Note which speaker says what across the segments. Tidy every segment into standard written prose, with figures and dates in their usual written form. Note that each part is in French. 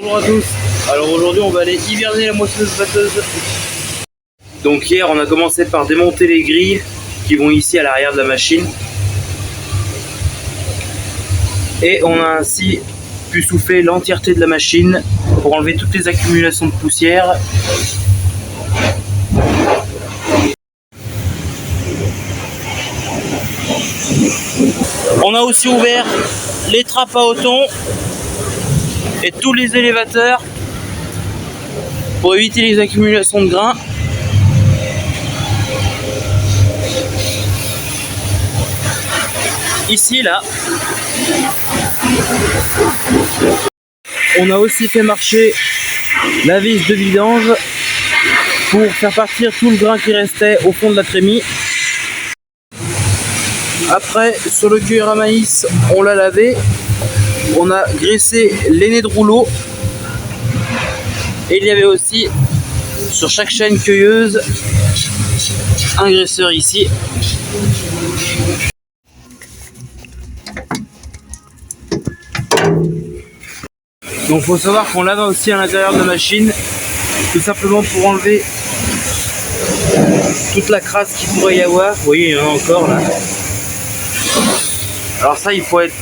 Speaker 1: Bonjour à tous, alors aujourd'hui on va aller hiverner la moissonneuse batteuse. Donc hier on a commencé par démonter les grilles qui vont ici à l'arrière de la machine. Et on a ainsi pu souffler l'entièreté de la machine pour enlever toutes les accumulations de poussière. On a aussi ouvert les trappes à othon et tous les élévateurs pour éviter les accumulations de grains. Ici, là, on a aussi fait marcher la vis de vidange pour faire partir tout le grain qui restait au fond de la trémie. Après, sur le cueilleur à maïs, on l'a lavé. On a graissé les nez de rouleau. Et il y avait aussi, sur chaque chaîne cueilleuse, un graisseur ici. Donc il faut savoir qu'on lave aussi à l'intérieur de la machine, tout simplement pour enlever toute la crasse qu'il pourrait y avoir. Vous voyez, il y en a encore là. Alors ça, il faut être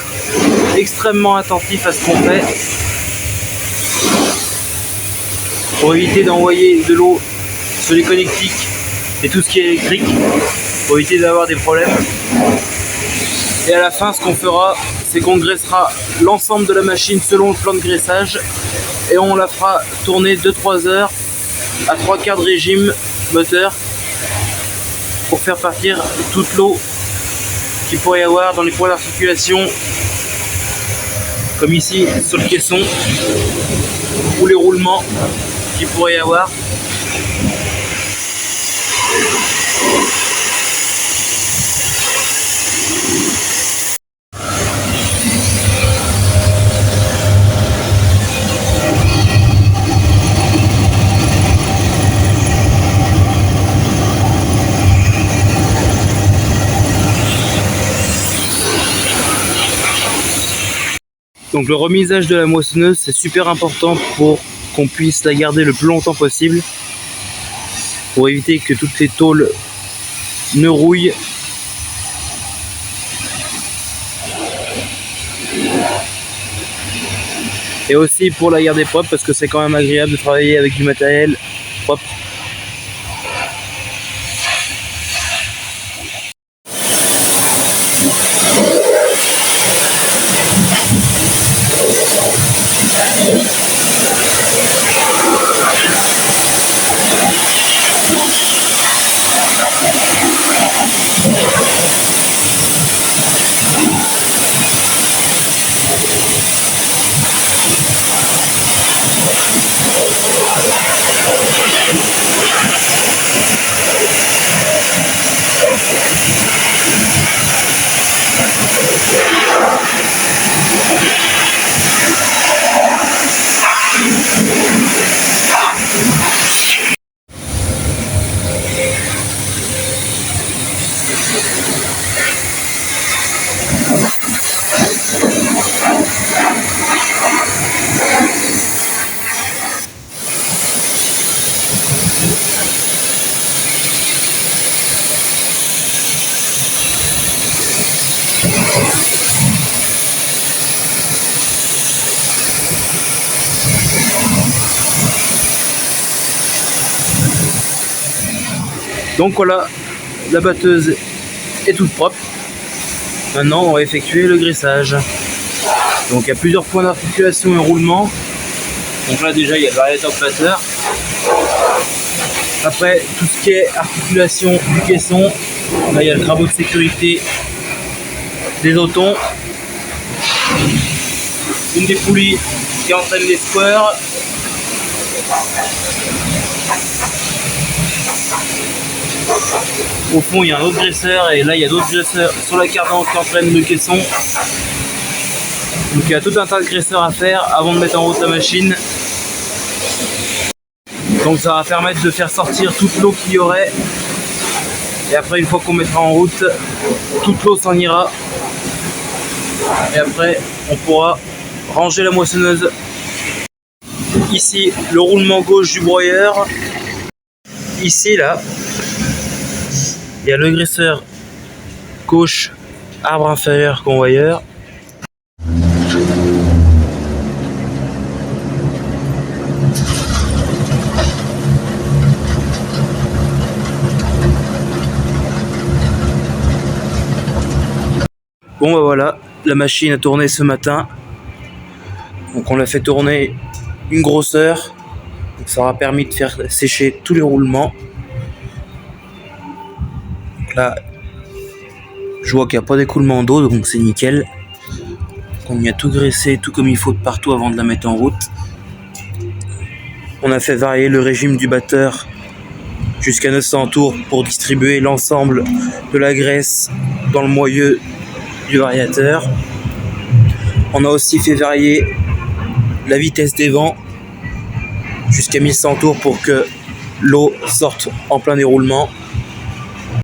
Speaker 1: extrêmement attentif à ce qu'on fait pour éviter d'envoyer de l'eau sur les connectiques et tout ce qui est électrique, pour éviter d'avoir des problèmes. Et à la fin, ce qu'on fera, c'est qu'on graissera l'ensemble de la machine selon le plan de graissage et on la fera tourner 2-3 heures à 3/4 de régime moteur pour faire partir toute l'eau qu'il pourrait y avoir dans les points d'articulation, comme ici sur le caisson, ou les roulements qu'il pourrait y avoir. Donc le remisage de la moissonneuse, c'est super important pour qu'on puisse la garder le plus longtemps possible, pour éviter que toutes les tôles ne rouillent. Et aussi pour la garder propre, parce que c'est quand même agréable de travailler avec du matériel propre. Donc voilà, la batteuse est toute propre. Maintenant on va effectuer le graissage. Donc il y a plusieurs points d'articulation et roulement. Donc là déjà il y a le variateur de batteur. Après tout ce qui est articulation du caisson, là il y a le travaux de sécurité des otons. une des poulies qui entraîne les squares. Au fond, il y a un autre graisseur et là, il y a d'autres graisseurs sur la cardan qui entraînent le caisson. Donc il y a tout un tas de graisseurs à faire avant de mettre en route la machine. Donc ça va permettre de faire sortir toute l'eau qu'il y aurait. Et après, une fois qu'on mettra en route, toute l'eau s'en ira. Et après, on pourra ranger la moissonneuse. Ici, le roulement gauche du broyeur. Ici, là, il y a le graisseur gauche, arbre inférieur, convoyeur. Bon bah voilà, la machine a tourné ce matin. Donc on l'a fait tourner une grosse heure. Donc ça aura permis de faire sécher tous les roulements. Donc là, je vois qu'il n'y a pas d'écoulement d'eau, donc c'est nickel. On y a tout graissé, tout comme il faut de partout avant de la mettre en route. On a fait varier le régime du batteur jusqu'à 900 tours pour distribuer l'ensemble de la graisse dans le moyeu du variateur. On a aussi fait varier la vitesse des vents jusqu'à 1100 tours pour que l'eau sorte en plein déroulement.